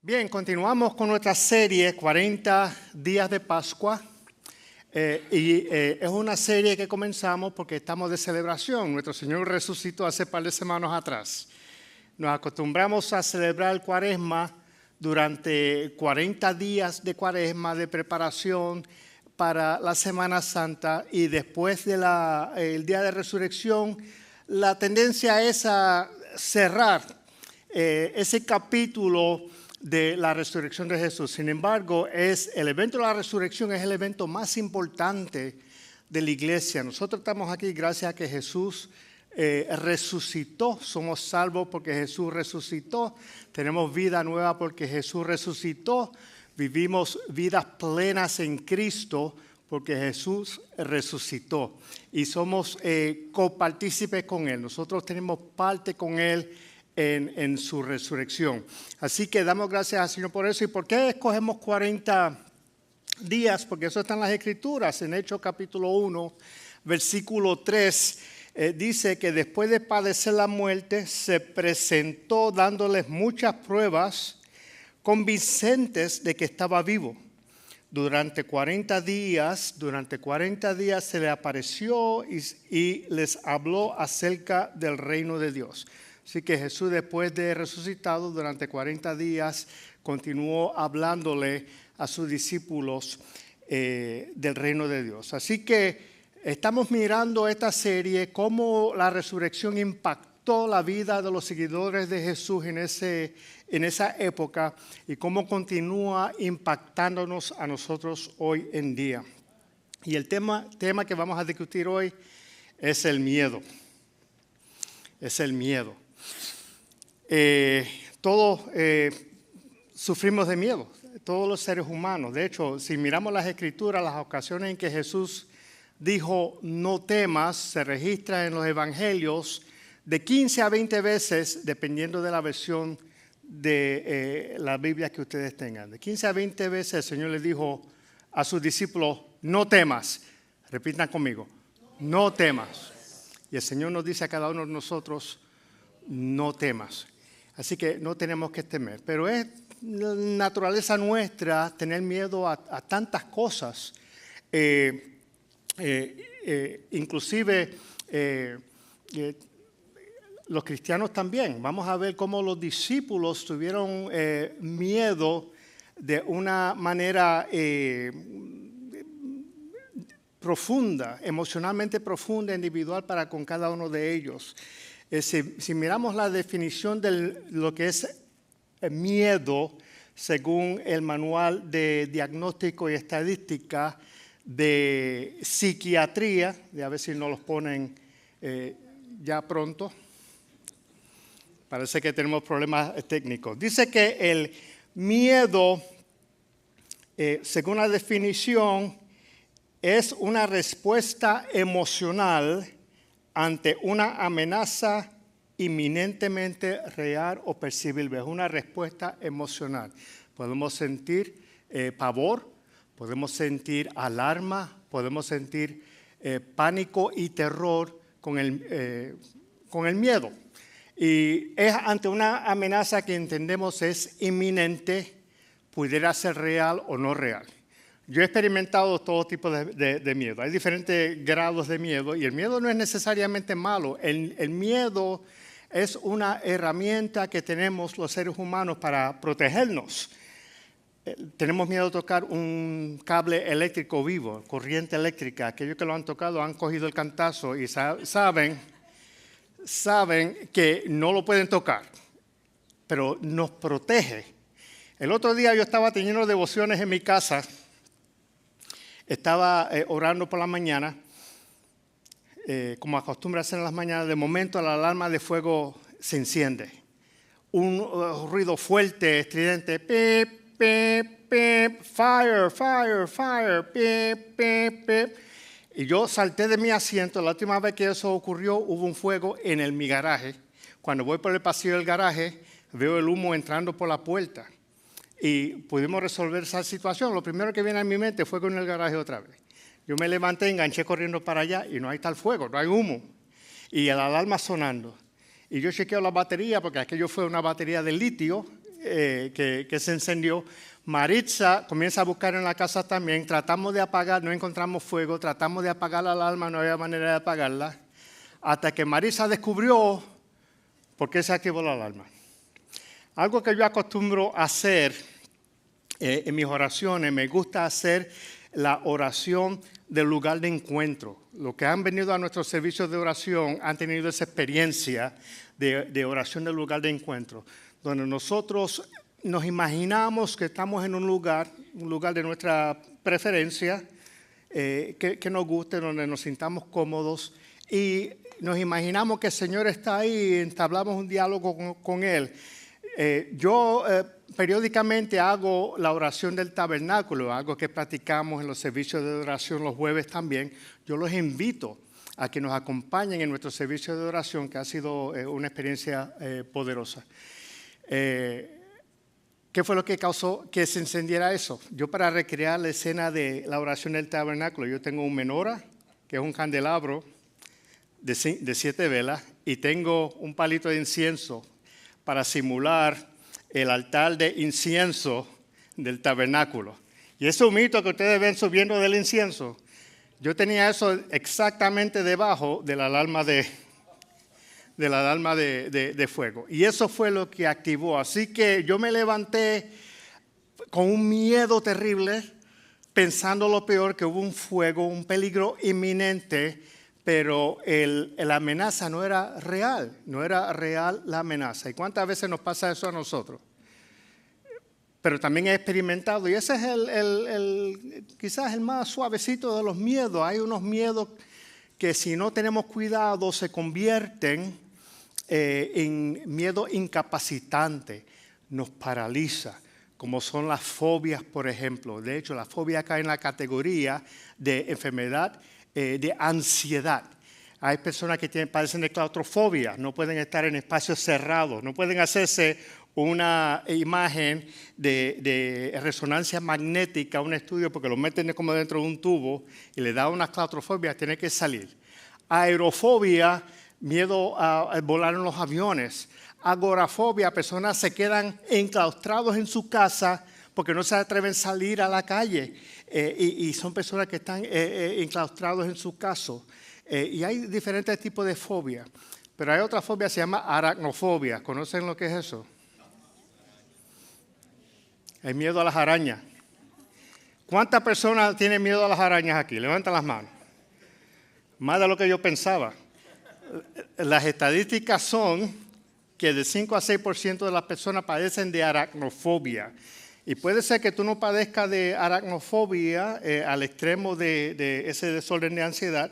Bien, continuamos con nuestra serie 40 días de Pascua es una serie que comenzamos porque estamos de celebración. Nuestro Señor resucitó hace un par de semanas atrás. Nos acostumbramos a celebrar el Cuaresma durante 40 días de Cuaresma de preparación para la Semana Santa y después del Día de Resurrección, la tendencia es a cerrar ese capítulo de la resurrección de Jesús. Sin embargo, el evento de la resurrección es el evento más importante de la iglesia. Nosotros estamos aquí gracias a que Jesús resucitó. Somos salvos porque Jesús resucitó. Tenemos vida nueva porque Jesús resucitó. Vivimos vidas plenas en Cristo porque Jesús resucitó. Y somos copartícipes con Él. Nosotros tenemos parte con Él en su resurrección. Así que damos gracias al Señor por eso. ¿Y por qué escogemos 40 días? Porque eso está en las Escrituras. En Hechos capítulo 1, versículo 3, dice que después de padecer la muerte, se presentó dándoles muchas pruebas convincentes de que estaba vivo. Durante 40 días se le apareció y les habló acerca del reino de Dios. Así que Jesús, después de resucitado, durante 40 días, continuó hablándole a sus discípulos del reino de Dios. Así que estamos mirando esta serie, cómo la resurrección impactó la vida de los seguidores de Jesús en esa época y cómo continúa impactándonos a nosotros hoy en día. Y el tema que vamos a discutir hoy es el miedo. Es el miedo. Todos sufrimos de miedo, todos los seres humanos. De hecho, si miramos las Escrituras, las ocasiones en que Jesús dijo no temas, se registra en los evangelios de 15 a 20 veces, dependiendo de la versión de la Biblia que ustedes tengan. De 15 a 20 veces el Señor le dijo a sus discípulos, no temas. Repitan conmigo, no temas. Y el Señor nos dice a cada uno de nosotros, no temas. Así que no tenemos que temer. Pero es naturaleza nuestra tener miedo a tantas cosas. Inclusive los cristianos también. Vamos a ver cómo los discípulos tuvieron miedo de una manera profunda, emocionalmente profunda, individual para con cada uno de ellos. Si miramos la definición de lo que es miedo, según el manual de diagnóstico y estadística de psiquiatría, a ver si nos los ponen ya pronto, parece que tenemos problemas técnicos. Dice que el miedo, según la definición, es una respuesta emocional ante una amenaza inminentemente real o percibible. Es una respuesta emocional. Podemos sentir pavor, podemos sentir alarma, podemos sentir pánico y terror con el miedo. Y es ante una amenaza que entendemos es inminente, pudiera ser real o no real. Yo he experimentado todo tipo de miedo. Hay diferentes grados de miedo y el miedo no es necesariamente malo. El miedo es una herramienta que tenemos los seres humanos para protegernos. Tenemos miedo de tocar un cable eléctrico vivo, corriente eléctrica. Aquellos que lo han tocado han cogido el cantazo y saben que no lo pueden tocar, pero nos protege. El otro día yo estaba teniendo devociones en mi casa. Estaba orando por la mañana, como acostumbra hacer en las mañanas. De momento la alarma de fuego se enciende. Un ruido fuerte, estridente, pip, pip, pip, fire, fire, fire, pip, pip, pip. Y yo salté de mi asiento. La última vez que eso ocurrió, hubo un fuego en mi garaje. Cuando voy por el pasillo del garaje, veo el humo entrando por la puerta. Y pudimos resolver esa situación. Lo primero que viene a mi mente fue con el garaje otra vez. Yo me levanté, enganché corriendo para allá y no hay tal fuego, no hay humo. Y el alarma sonando. Y yo chequeo la batería porque aquello fue una batería de litio que se encendió. Maritza comienza a buscar en la casa también. Tratamos de apagar, no encontramos fuego. Tratamos de apagar la alarma, no había manera de apagarla. Hasta que Maritza descubrió por qué se activó la alarma. Algo que yo acostumbro a hacer en mis oraciones, me gusta hacer la oración del lugar de encuentro. Los que han venido a nuestros servicios de oración han tenido esa experiencia de oración del lugar de encuentro, donde nosotros nos imaginamos que estamos en un lugar de nuestra preferencia, que nos guste, donde nos sintamos cómodos, y nos imaginamos que el Señor está ahí y entablamos un diálogo con Él. Yo periódicamente hago la oración del tabernáculo, algo que practicamos en los servicios de oración los jueves también. Yo los invito a que nos acompañen en nuestro servicio de oración, que ha sido una experiencia poderosa. ¿Qué fue lo que causó que se encendiera eso? Yo, para recrear la escena de la oración del tabernáculo, yo tengo un menorá, que es un candelabro de 7 velas, y tengo un palito de incienso para simular el altar de incienso del tabernáculo. Y ese humito que ustedes ven subiendo del incienso, yo tenía eso exactamente debajo de la alarma de fuego. Y eso fue lo que activó. Así que yo me levanté con un miedo terrible, pensando lo peor, que hubo un fuego, un peligro inminente, pero la amenaza no era real la amenaza. ¿Y cuántas veces nos pasa eso a nosotros? Pero también he experimentado, y ese es quizás el más suavecito de los miedos. Hay unos miedos que, si no tenemos cuidado, se convierten en miedo incapacitante, nos paraliza, como son las fobias, por ejemplo. De hecho, la fobia cae en la categoría de enfermedad de ansiedad. Hay personas que padecen de claustrofobia, no pueden estar en espacios cerrados, no pueden hacerse una imagen de resonancia magnética, un estudio, porque lo meten como dentro de un tubo y le da una claustrofobia, tiene que salir. Aerofobia, miedo a volar en los aviones. Agorafobia, personas se quedan enclaustrados en su casa porque no se atreven a salir a la calle, y son personas que están enclaustrados en su casa. Y hay diferentes tipos de fobia, pero hay otra fobia que se llama aracnofobia. ¿Conocen lo que es eso? El miedo a las arañas. ¿Cuántas personas tienen miedo a las arañas aquí? Levanten las manos. Más de lo que yo pensaba. Las estadísticas son que de 5 a 6% de las personas padecen de aracnofobia. Y puede ser que tú no padezcas de aracnofobia al extremo de ese desorden de ansiedad,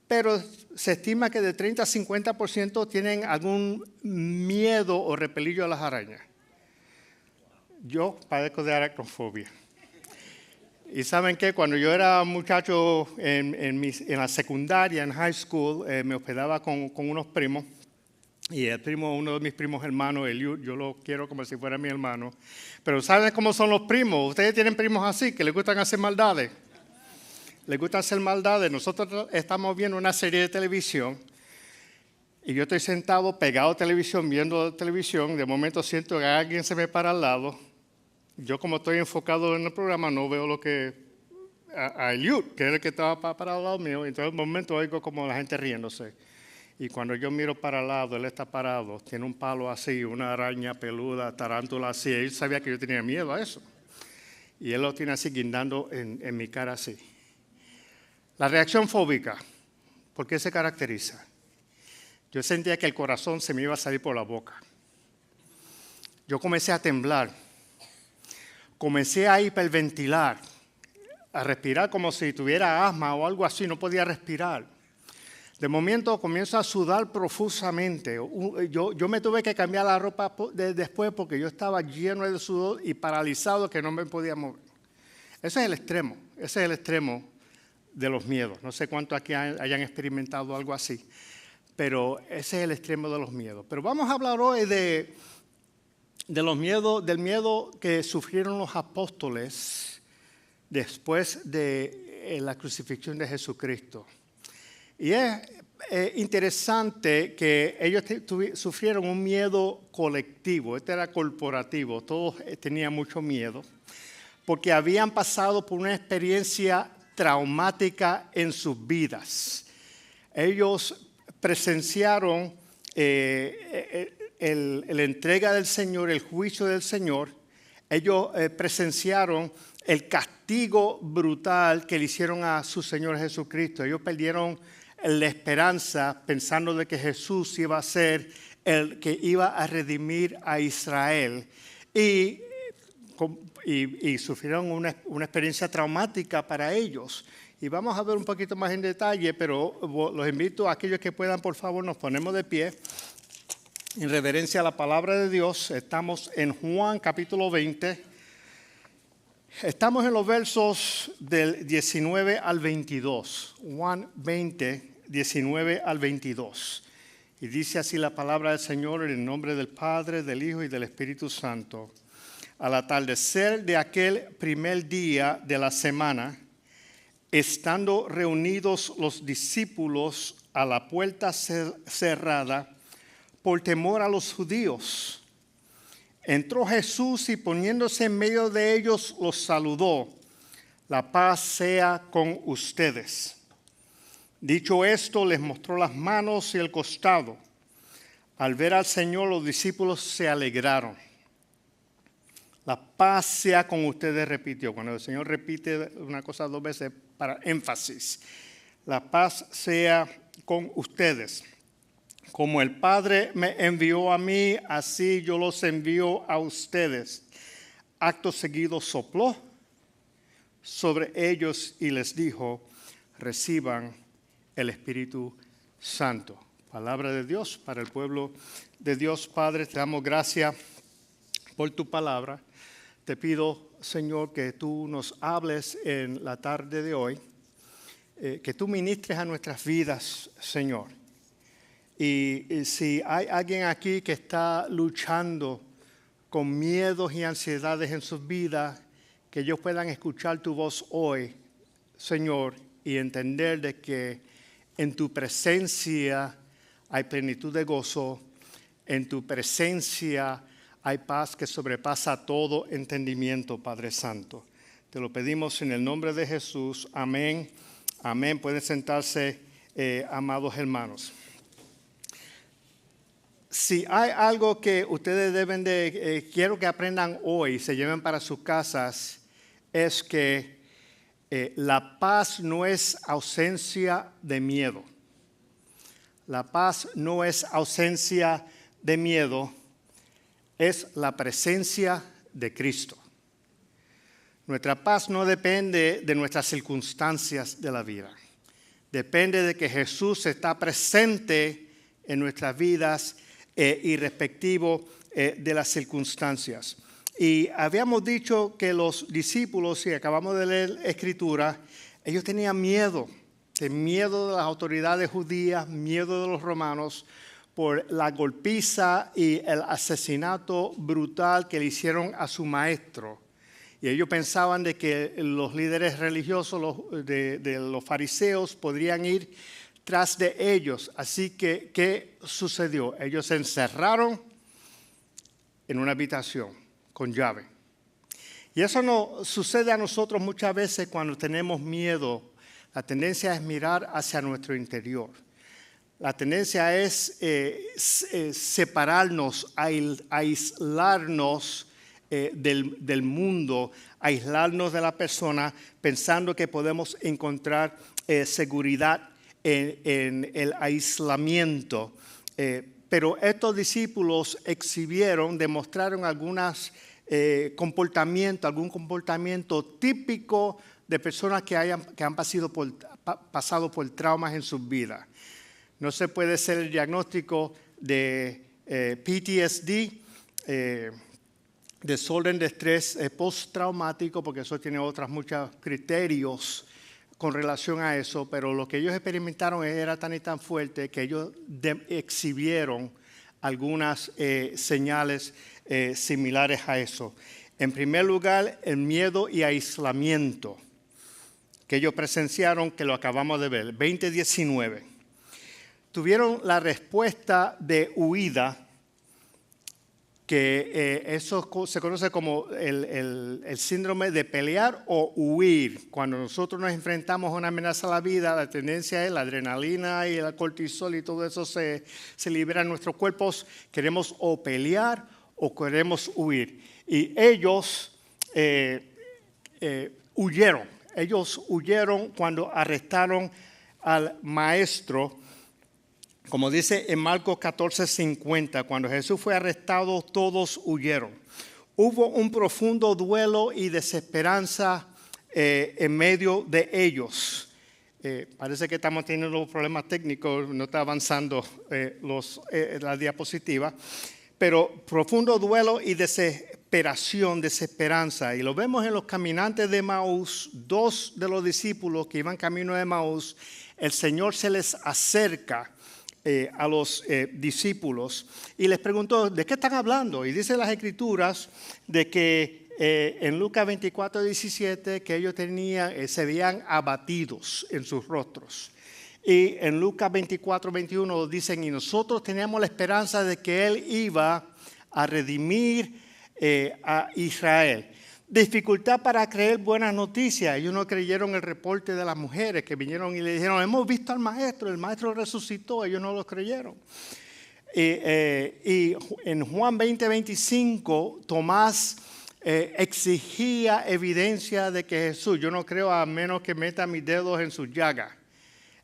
pero se estima que de 30 a 50% tienen algún miedo o repelillo a las arañas. Yo padezco de aracnofobia. Y ¿saben qué? Cuando yo era muchacho en la secundaria, en high school, me hospedaba con unos primos. Y uno de mis primos hermanos, Eliud, yo lo quiero como si fuera mi hermano. Pero ¿saben cómo son los primos? Ustedes tienen primos así, que les gustan hacer maldades. Les gusta hacer maldades. Nosotros estamos viendo una serie de televisión y yo estoy sentado pegado a televisión, viendo televisión. De momento siento que alguien se me para al lado. Yo, como estoy enfocado en el programa, no veo lo que a Eliud, que es el que estaba parado al lado mío. Entonces, en un momento oigo como la gente riéndose. Y cuando yo miro para el lado, él está parado, tiene un palo así, una araña peluda, tarántula así. Él sabía que yo tenía miedo a eso. Y él lo tiene así guindando en mi cara así. La reacción fóbica, ¿por qué se caracteriza? Yo sentía que el corazón se me iba a salir por la boca. Yo comencé a temblar. Comencé a hiperventilar, a respirar como si tuviera asma o algo así, no podía respirar. De momento comienzo a sudar profusamente. Yo me tuve que cambiar la ropa después porque yo estaba lleno de sudor y paralizado, que no me podía mover. Ese es el extremo de los miedos. No sé cuántos aquí hayan experimentado algo así, pero ese es el extremo de los miedos. Pero vamos a hablar hoy de los miedos, del miedo que sufrieron los apóstoles después de la crucifixión de Jesucristo. Y es interesante que ellos sufrieron un miedo colectivo. Este era corporativo. Todos tenían mucho miedo porque habían pasado por una experiencia traumática en sus vidas. Ellos presenciaron la entrega del Señor, el juicio del Señor. Ellos presenciaron el castigo brutal que le hicieron a su Señor Jesucristo. Ellos perdieron la esperanza pensando de que Jesús iba a ser el que iba a redimir a Israel. Y sufrieron una experiencia traumática para ellos. Y vamos a ver un poquito más en detalle, pero los invito a aquellos que puedan, por favor, nos ponemos de pie. En reverencia a la palabra de Dios, estamos en Juan capítulo 20. Estamos en los versos del 19 al 22. Juan 20, 19 al 22. Y dice así la palabra del Señor en el nombre del Padre, del Hijo y del Espíritu Santo. Al atardecer de aquel primer día de la semana, estando reunidos los discípulos a la puerta cerrada por temor a los judíos, entró Jesús y poniéndose en medio de ellos los saludó. La paz sea con ustedes. Dicho esto, les mostró las manos y el costado. Al ver al Señor, los discípulos se alegraron. La paz sea con ustedes, repitió. Cuando el Señor repite una cosa dos veces para énfasis. La paz sea con ustedes. Como el Padre me envió a mí, así yo los envío a ustedes. Acto seguido sopló sobre ellos y les dijo, reciban el Espíritu Santo. Palabra de Dios para el pueblo de Dios. Padre, te damos gracias por tu palabra. Te pido, Señor, que tú nos hables en la tarde de hoy, que tú ministres a nuestras vidas, Señor. Y si hay alguien aquí que está luchando con miedos y ansiedades en sus vidas, que ellos puedan escuchar tu voz hoy, Señor, y entender de que en tu presencia hay plenitud de gozo, en tu presencia hay paz que sobrepasa todo entendimiento, Padre Santo. Te lo pedimos en el nombre de Jesús. Amén. Amén. Pueden sentarse, amados hermanos. Si hay algo que ustedes deben de, quiero que aprendan hoy, se lleven para sus casas, es que la paz no es ausencia de miedo. La paz no es ausencia de miedo, es la presencia de Cristo. Nuestra paz no depende de nuestras circunstancias de la vida. Depende de que Jesús está presente en nuestras vidas y respectivo de las circunstancias. Y habíamos dicho que los discípulos, y acabamos de leer Escritura, ellos tenían miedo de las autoridades judías, miedo de los romanos, por la golpiza y el asesinato brutal que le hicieron a su maestro. Y ellos pensaban de que los líderes religiosos de los fariseos podrían ir tras de ellos. Así que, ¿qué sucedió? Ellos se encerraron en una habitación con llave. Y eso nos sucede a nosotros muchas veces cuando tenemos miedo. La tendencia es mirar hacia nuestro interior. La tendencia es separarnos, aislarnos del mundo, aislarnos de la persona, pensando que podemos encontrar seguridad en el aislamiento. Pero estos discípulos demostraron algún comportamiento típico de personas que han pasado por traumas en sus vidas. No se puede hacer el diagnóstico de PTSD, desorden de estrés postraumático, porque eso tiene muchos criterios con relación a eso, pero lo que ellos experimentaron era tan y tan fuerte que ellos exhibieron algunas señales similares a eso. En primer lugar, el miedo y aislamiento que ellos presenciaron, que lo acabamos de ver, 20:19. tuvieron la respuesta de huida, que eso se conoce como el síndrome de pelear o huir. Cuando nosotros nos enfrentamos a una amenaza a la vida, la tendencia es la adrenalina y el cortisol y todo eso se libera en nuestros cuerpos. Queremos o pelear o queremos huir. Y ellos huyeron. Ellos huyeron cuando arrestaron al maestro. Como dice en Marcos 14:50, cuando Jesús fue arrestado, todos huyeron. Hubo un profundo duelo y desesperanza en medio de ellos. Parece que estamos teniendo problemas técnicos, no está avanzando la diapositiva. Pero profundo duelo y desesperanza. Y lo vemos en los caminantes de Emaús. 2 de los discípulos que iban camino de Emaús, el Señor se les acerca a los discípulos y les preguntó, ¿de qué están hablando? Y dice las Escrituras de que en Lucas 24:17 que ellos se veían abatidos en sus rostros. Y en Lucas 24:21 dicen, y nosotros teníamos la esperanza de que Él iba a redimir a Israel. Dificultad para creer buenas noticias. Ellos no creyeron el reporte de las mujeres que vinieron y le dijeron, hemos visto al maestro, el maestro resucitó. Ellos no lo creyeron. Y en Juan 20:25, Tomás exigía evidencia de que Jesús, yo no creo a menos que meta mis dedos en sus llagas.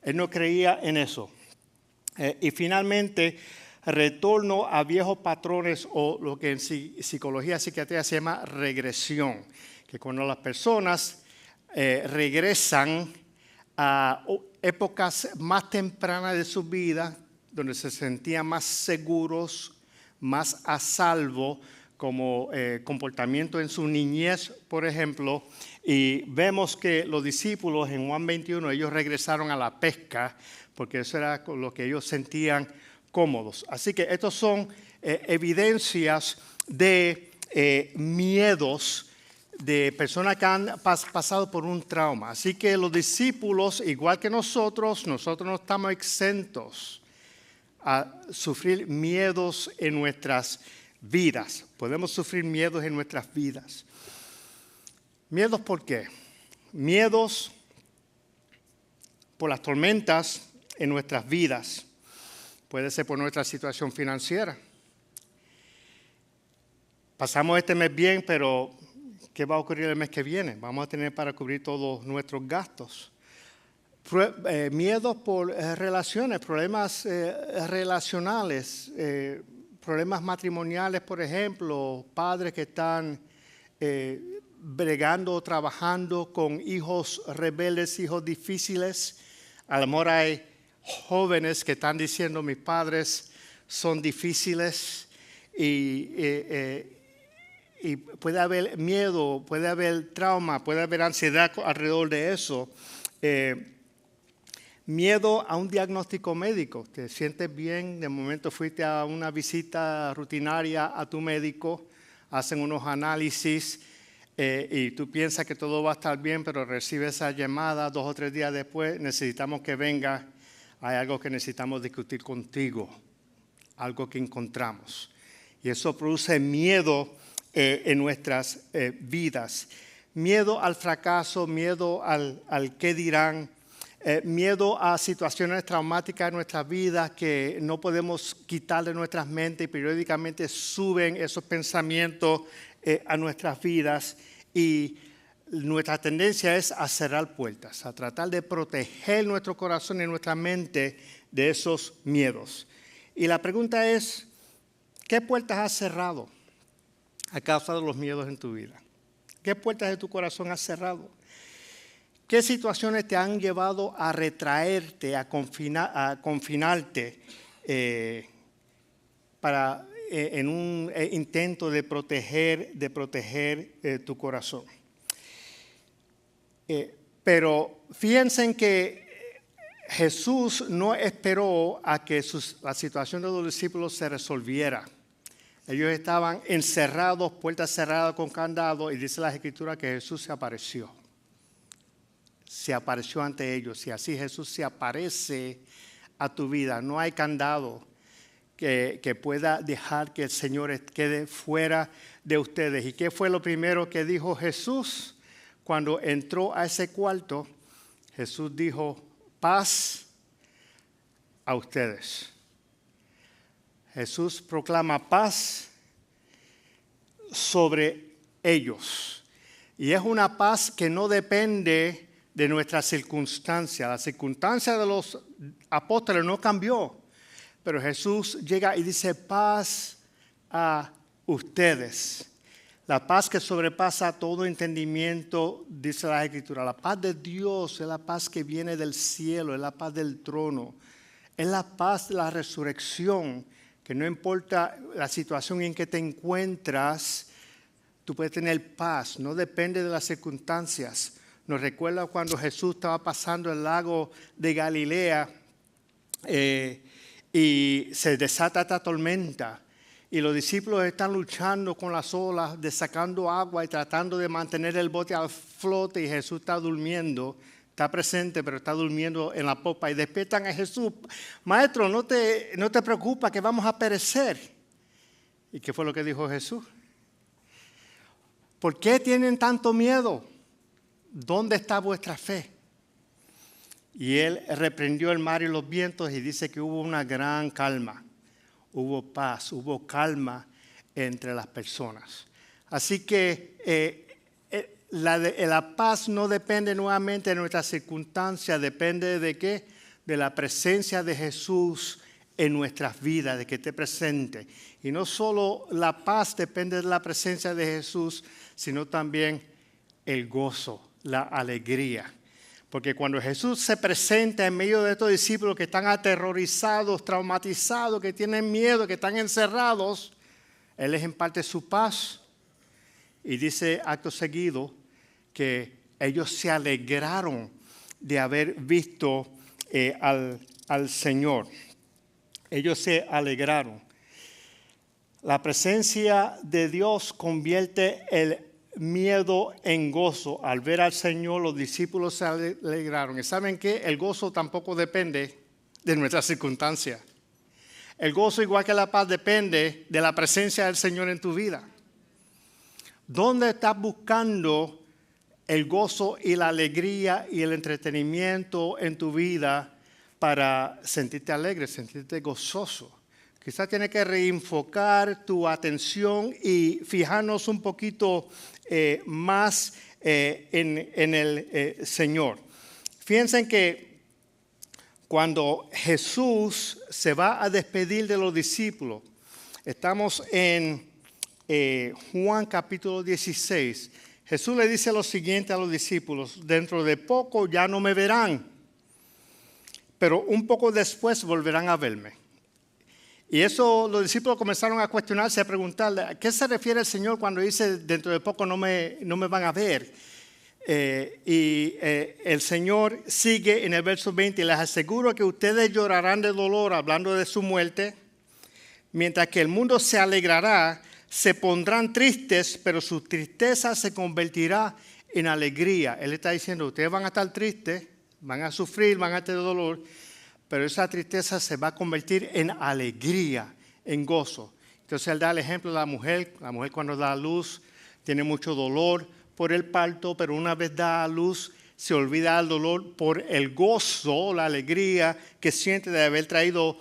Él no creía en eso. Y finalmente, retorno a viejos patrones o lo que en psicología, psiquiatría se llama regresión. Que cuando las personas regresan a épocas más tempranas de su vida, donde se sentían más seguros, más a salvo, como comportamiento en su niñez, por ejemplo, y vemos que los discípulos en Juan 21, ellos regresaron a la pesca, porque eso era lo que ellos sentían cómodos. Así que estos son evidencias de miedos de personas que han pasado por un trauma. Así que los discípulos, igual que nosotros no estamos exentos a sufrir miedos en nuestras vidas. Podemos sufrir miedos en nuestras vidas. ¿Miedos por qué? Miedos por las tormentas en nuestras vidas. Puede ser por nuestra situación financiera. Pasamos este mes bien, pero ¿qué va a ocurrir el mes que viene? Vamos a tener para cubrir todos nuestros gastos. Miedos por relaciones, problemas relacionales, problemas matrimoniales, por ejemplo, padres que están bregando, trabajando con hijos rebeldes, hijos difíciles. A lo mejor hay jóvenes que están diciendo, mis padres son difíciles y puede haber miedo, puede haber trauma, puede haber ansiedad alrededor de eso. Miedo a un diagnóstico médico. Te sientes bien, de momento fuiste a una visita rutinaria a tu médico, hacen unos análisis y tú piensas que todo va a estar bien, pero recibes esa llamada 2 o 3 días después, necesitamos que venga, hay algo que necesitamos discutir contigo, algo que encontramos. Y eso produce miedo en nuestras vidas. Miedo al fracaso, miedo al qué dirán. Miedo a situaciones traumáticas en nuestras vidas que no podemos quitar de nuestras mentes y periódicamente suben esos pensamientos a nuestras vidas y nuestra tendencia es a cerrar puertas, a tratar de proteger nuestro corazón y nuestra mente de esos miedos. Y la pregunta es, ¿qué puertas has cerrado a causa de los miedos en tu vida? ¿Qué puertas de tu corazón has cerrado? ¿Qué situaciones te han llevado a retraerte, a confinarte en un intento de proteger tu corazón? Pero fíjense que Jesús no esperó a que la situación de los discípulos se resolviera. Ellos estaban encerrados, puertas cerradas con candado, y dice las Escrituras que Jesús se apareció ante ellos. Y así Jesús se aparece a tu vida. No hay candado que pueda dejar que el Señor quede fuera de ustedes. ¿Y qué fue lo primero que dijo Jesús cuando entró a ese cuarto? Jesús dijo, paz a ustedes. Jesús proclama paz sobre ellos. Y es una paz que no depende de nuestras circunstancias. La circunstancia de los apóstoles no cambió. Pero Jesús llega y dice, paz a ustedes. La paz que sobrepasa todo entendimiento, dice la Escritura. La paz de Dios es la paz que viene del cielo, es la paz del trono. Es la paz de la resurrección, que no importa la situación en que te encuentras, tú puedes tener paz, no depende de las circunstancias. Nos recuerda cuando Jesús estaba pasando el lago de Galilea y se desata esta tormenta. Y los discípulos están luchando con las olas, sacando agua y tratando de mantener el bote a flote. Y Jesús está durmiendo, está presente, pero está durmiendo en la popa. Y despiertan a Jesús. Maestro, no te preocupes que vamos a perecer. ¿Y qué fue lo que dijo Jesús? ¿Por qué tienen tanto miedo? ¿Dónde está vuestra fe? Y él reprendió el mar y los vientos y dice que hubo una gran calma. Hubo paz, hubo calma entre las personas. Así que la paz no depende nuevamente de nuestras circunstancias, depende de qué? De la presencia de Jesús en nuestras vidas, de que esté presente. Y no solo la paz depende de la presencia de Jesús, sino también el gozo, la alegría. Porque cuando Jesús se presenta en medio de estos discípulos que están aterrorizados, traumatizados, que tienen miedo, que están encerrados, Él les imparte su paz. Y dice acto seguido que ellos se alegraron de haber visto al Señor. Ellos se alegraron. La presencia de Dios convierte el miedo en gozo. Al ver al Señor, los discípulos se alegraron. ¿Y saben qué? El gozo tampoco depende de nuestras circunstancias. El gozo, igual que la paz, depende de la presencia del Señor en tu vida. ¿Dónde estás buscando el gozo y la alegría y el entretenimiento en tu vida para sentirte alegre, sentirte gozoso? Quizás tienes que reenfocar tu atención y fijarnos un poquito más en el Señor. Fíjense que cuando Jesús se va a despedir de los discípulos, estamos en Juan capítulo 16. Jesús le dice lo siguiente a los discípulos: dentro de poco ya no me verán, pero un poco después volverán a verme. Y eso los discípulos comenzaron a cuestionarse, a preguntarle, ¿a qué se refiere el Señor cuando dice dentro de poco no me van a ver? El Señor sigue en el verso 20, les aseguro que ustedes llorarán de dolor hablando de su muerte, mientras que el mundo se alegrará, se pondrán tristes, pero su tristeza se convertirá en alegría. Él está diciendo, ustedes van a estar tristes, van a sufrir, van a tener dolor, pero esa tristeza se va a convertir en alegría, en gozo. Entonces él da el ejemplo de la mujer cuando da a luz tiene mucho dolor por el parto, pero una vez da a luz se olvida el dolor por el gozo, la alegría que siente de haber traído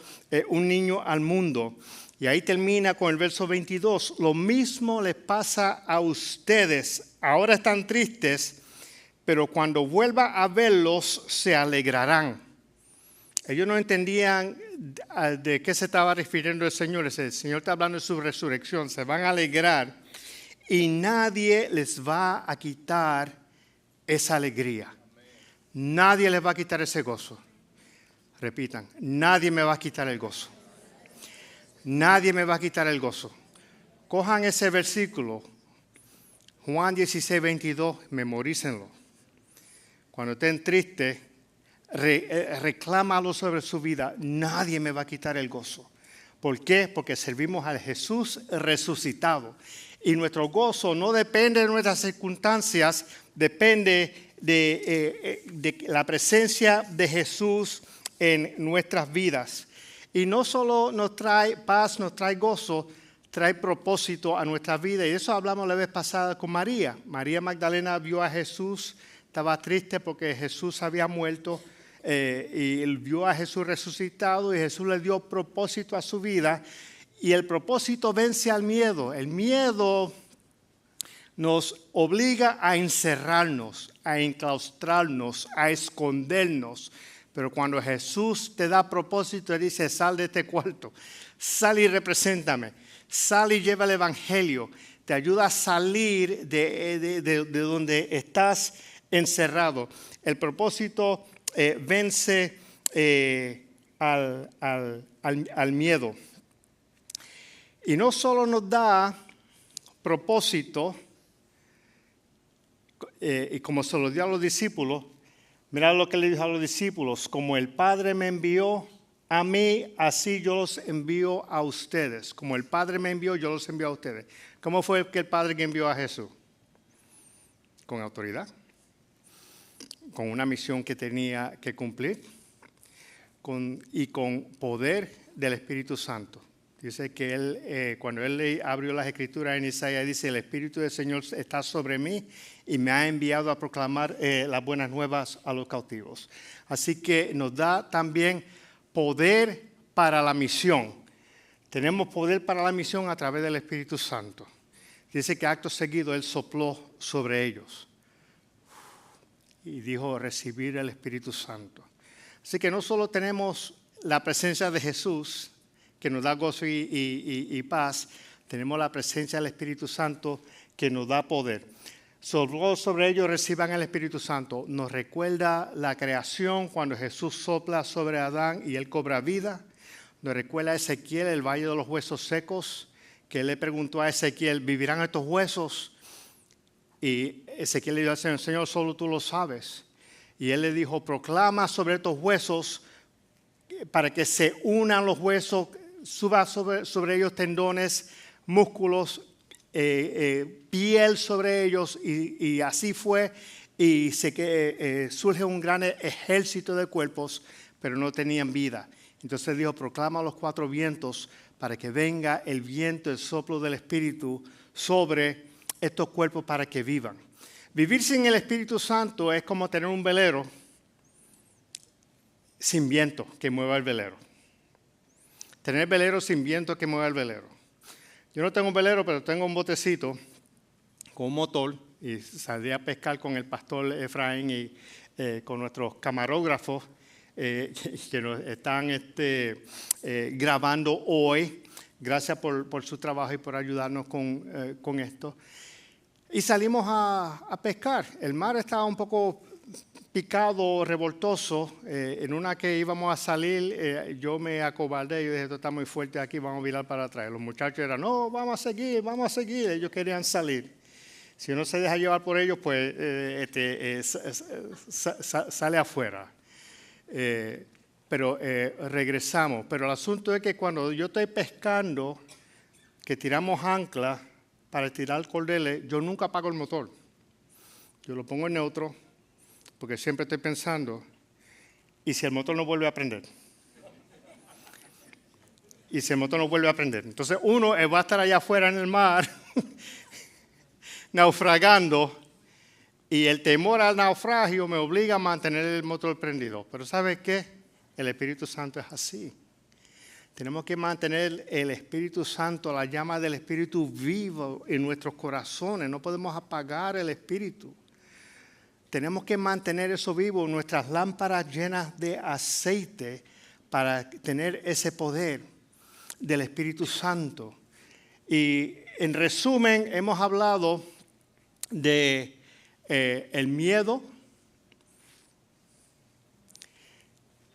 un niño al mundo. Y ahí termina con el verso 22. Lo mismo les pasa a ustedes. Ahora están tristes, pero cuando vuelva a verlos se alegrarán. Ellos no entendían de qué se estaba refiriendo el Señor. El Señor está hablando de su resurrección. Se van a alegrar y nadie les va a quitar esa alegría. Nadie les va a quitar ese gozo. Repitan, nadie me va a quitar el gozo. Nadie me va a quitar el gozo. Cojan ese versículo, Juan 16, 22, memorícenlo. Cuando estén tristes, reclámalo sobre su vida. Nadie me va a quitar el gozo. ¿Por qué? Porque servimos al Jesús resucitado. Y nuestro gozo no depende de nuestras circunstancias, depende de la presencia de Jesús en nuestras vidas. Y no solo nos trae paz, nos trae gozo, trae propósito a nuestra vida. Y de eso hablamos la vez pasada con María. María Magdalena vio a Jesús, estaba triste porque Jesús había muerto y él vio a Jesús resucitado y Jesús le dio propósito a su vida. Y el propósito vence al miedo. El miedo nos obliga a encerrarnos, a enclaustrarnos, a escondernos. Pero cuando Jesús te da propósito, Él dice, sal de este cuarto, sal y represéntame, sal y lleva el evangelio. Te ayuda a salir de donde estás encerrado. El propósito vence al miedo. Y no solo nos da propósito, y como se lo dio a los discípulos, mirad lo que le dijo a los discípulos, como el Padre me envió a mí, así yo los envío a ustedes. Como el Padre me envió, yo los envío a ustedes. ¿Cómo fue que el Padre que envió a Jesús? Con autoridad, con una misión que tenía que cumplir y con poder del Espíritu Santo. Dice que él, cuando él abrió las Escrituras en Isaías, dice, el Espíritu del Señor está sobre mí y me ha enviado a proclamar las buenas nuevas a los cautivos. Así que nos da también poder para la misión. Tenemos poder para la misión a través del Espíritu Santo. Dice que acto seguido Él sopló sobre ellos y dijo recibir el Espíritu Santo. Así que no solo tenemos la presencia de Jesús, que nos da gozo y paz, tenemos la presencia del Espíritu Santo que nos da poder. Sopló sobre ellos, reciban el Espíritu Santo. Nos recuerda la creación cuando Jesús sopla sobre Adán y él cobra vida. Nos recuerda a Ezequiel, el valle de los huesos secos, que él le preguntó a Ezequiel, ¿vivirán estos huesos? Y Ezequiel le dijo al Señor, Señor, solo tú lo sabes. Y él le dijo, proclama sobre estos huesos para que se unan los huesos, suba sobre ellos tendones, músculos, piel sobre ellos, y así fue. Y surge un gran ejército de cuerpos, pero no tenían vida. Entonces dijo, proclama a los cuatro vientos para que venga el viento, el soplo del Espíritu sobre estos cuerpos para que vivan. Vivir sin el Espíritu Santo es como tener un velero sin viento que mueva el velero. Tener velero sin viento que mueva el velero. Yo no tengo un velero, pero tengo un botecito con un motor y salí a pescar con el pastor Efraín y con nuestros camarógrafos que nos están grabando hoy. Gracias por su trabajo y por ayudarnos con esto. Y salimos a pescar. El mar estaba un poco picado, revoltoso. En una que íbamos a salir, yo me acobardé y dije, esto está muy fuerte aquí, vamos a virar para atrás. Los muchachos eran, no, vamos a seguir. Ellos querían salir. Si uno se deja llevar por ellos, pues sale afuera. Pero regresamos. Pero el asunto es que cuando yo estoy pescando, que tiramos ancla para tirar cordeles, yo nunca apago el motor. Yo lo pongo en neutro, porque siempre estoy pensando, ¿y si el motor no vuelve a prender? ¿Y si el motor no vuelve a prender? Entonces uno va a estar allá afuera en el mar, naufragando, y el temor al naufragio me obliga a mantener el motor prendido. Pero ¿sabe qué? El Espíritu Santo es así. Tenemos que mantener el Espíritu Santo, la llama del Espíritu vivo en nuestros corazones. No podemos apagar el Espíritu. Tenemos que mantener eso vivo, nuestras lámparas llenas de aceite para tener ese poder del Espíritu Santo. Y en resumen, hemos hablado de el miedo.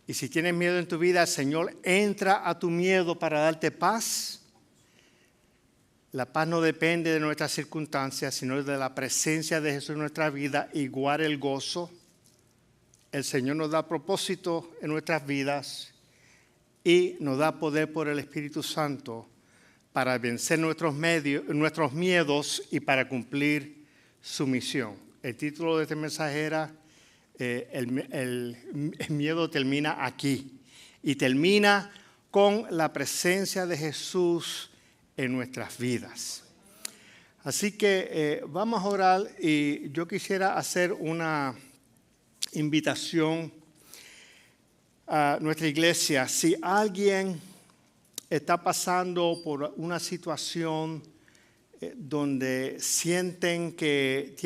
Y si tienes miedo en tu vida, el Señor entra a tu miedo para darte paz. La paz no depende de nuestras circunstancias, sino de la presencia de Jesús en nuestra vida, igual el gozo. El Señor nos da propósito en nuestras vidas y nos da poder por el Espíritu Santo para vencer nuestros miedos y para cumplir su misión. El título de este mensaje era el miedo termina aquí y termina con la presencia de Jesús en nuestras vidas. Así que vamos a orar y yo quisiera hacer una invitación a nuestra iglesia. Si alguien está pasando por una situación donde sienten que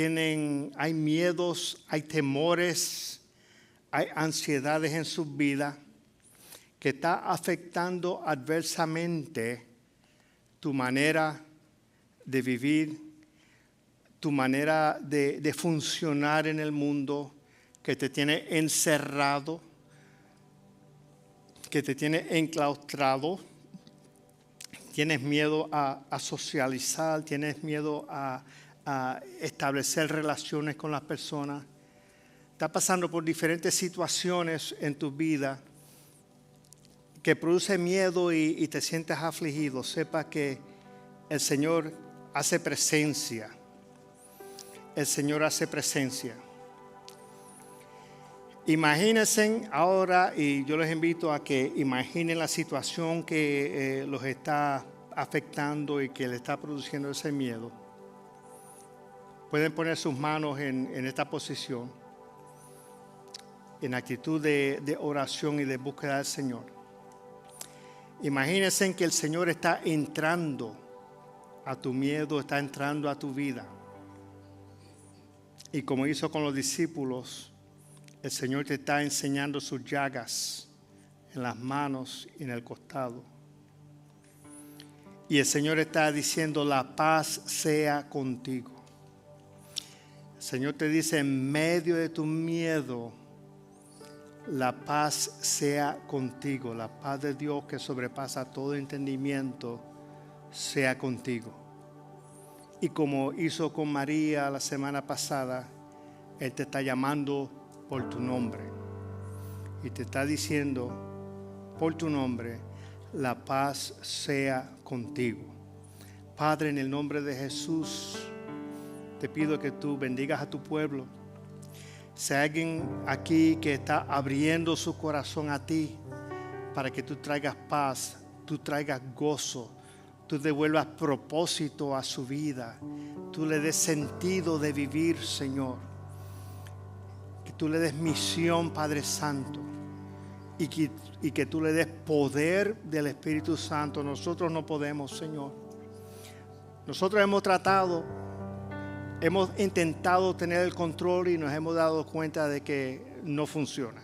hay miedos, hay temores, hay ansiedades en sus vidas, que está afectando adversamente tu manera de vivir, tu manera de funcionar en el mundo, que te tiene encerrado, que te tiene enclaustrado, tienes miedo a socializar, tienes miedo a establecer relaciones con las personas, estás pasando por diferentes situaciones en tu vida que produce miedo y te sientes afligido, sepa que el Señor hace presencia. El Señor hace presencia. Imagínense ahora, y yo les invito a que imaginen la situación que los está afectando y que le está produciendo ese miedo. Pueden poner sus manos en esta posición, en actitud de oración y de búsqueda del Señor. Imagínense que el Señor está entrando a tu miedo, está entrando a tu vida. Y como hizo con los discípulos, el Señor te está enseñando sus llagas en las manos y en el costado. Y el Señor está diciendo, la paz sea contigo. El Señor te dice, en medio de tu miedo, la paz sea contigo. La paz de Dios que sobrepasa todo entendimiento, sea contigo. Y como hizo con María la semana pasada, Él te está llamando por tu nombre. Y te está diciendo, por tu nombre, la paz sea contigo. Padre, en el nombre de Jesús, te pido que tú bendigas a tu pueblo. Si hay alguien aquí que está abriendo su corazón a ti, para que tú traigas paz, tú traigas gozo, tú devuelvas propósito a su vida, tú le des sentido de vivir, Señor. Que tú le des misión, Padre Santo, y que tú le des poder del Espíritu Santo. Nosotros no podemos, Señor. Nosotros hemos intentado tener el control y nos hemos dado cuenta de que no funciona.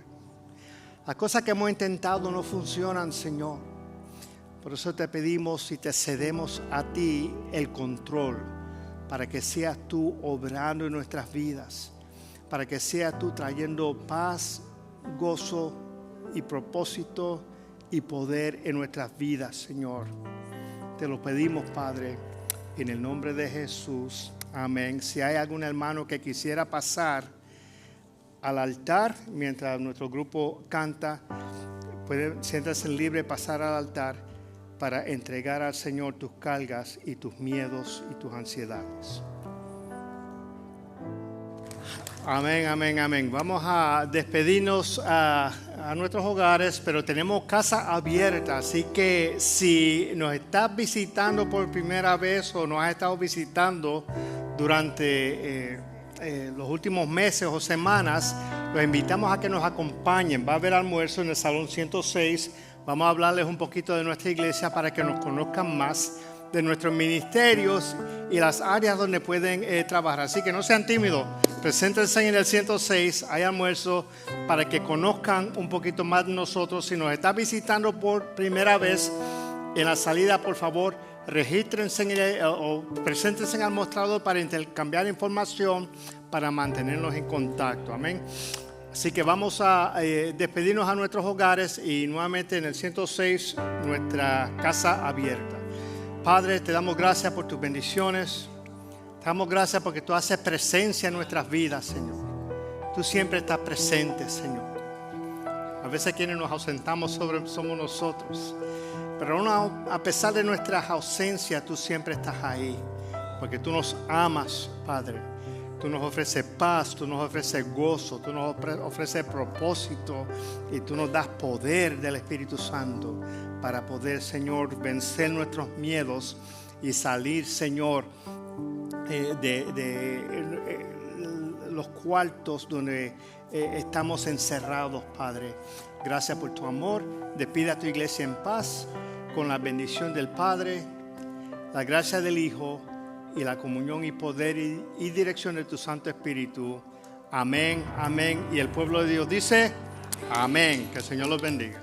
Las cosas que hemos intentado no funcionan, Señor. Por eso te pedimos y te cedemos a ti el control, para que seas tú obrando en nuestras vidas, para que seas tú trayendo paz, gozo y propósito y poder en nuestras vidas, Señor. Te lo pedimos, Padre, en el nombre de Jesús. Amén. Si hay algún hermano que quisiera pasar al altar mientras nuestro grupo canta, puede siéntase libre de pasar al altar para entregar al Señor tus cargas y tus miedos y tus ansiedades. Amén, amén, amén. Vamos a despedirnos a nuestros hogares, pero tenemos casa abierta, así que si nos estás visitando por primera vez o nos has estado visitando durante los últimos meses o semanas, los invitamos a que nos acompañen. Va a haber almuerzo en el Salón 106. Vamos a hablarles un poquito de nuestra iglesia para que nos conozcan más de nuestros ministerios y las áreas donde pueden trabajar. Así que no sean tímidos, preséntense en el 106, hay almuerzo para que conozcan un poquito más de nosotros. Si nos está visitando por primera vez, en la salida, por favor, regístrense o preséntense en el mostrador para intercambiar información, para mantenernos en contacto. Amén. Así que vamos a despedirnos a nuestros hogares y nuevamente en el 106, nuestra casa abierta. Padre, te damos gracias por tus bendiciones. Te damos gracias porque tú haces presencia en nuestras vidas, Señor. Tú siempre estás presente, Señor. A veces quienes nos ausentamos somos nosotros. Pero a pesar de nuestras ausencias, tú siempre estás ahí. Porque tú nos amas, Padre. Tú nos ofreces paz, tú nos ofreces gozo, tú nos ofreces propósito y tú nos das poder del Espíritu Santo para poder, Señor, vencer nuestros miedos y salir, Señor, de los cuartos donde estamos encerrados, Padre. Gracias por tu amor. Despide a tu iglesia en paz con la bendición del Padre, la gracia del Hijo y la comunión y poder y dirección de tu Santo Espíritu. Amén, amén. Y el pueblo de Dios dice, amén. Que el Señor los bendiga.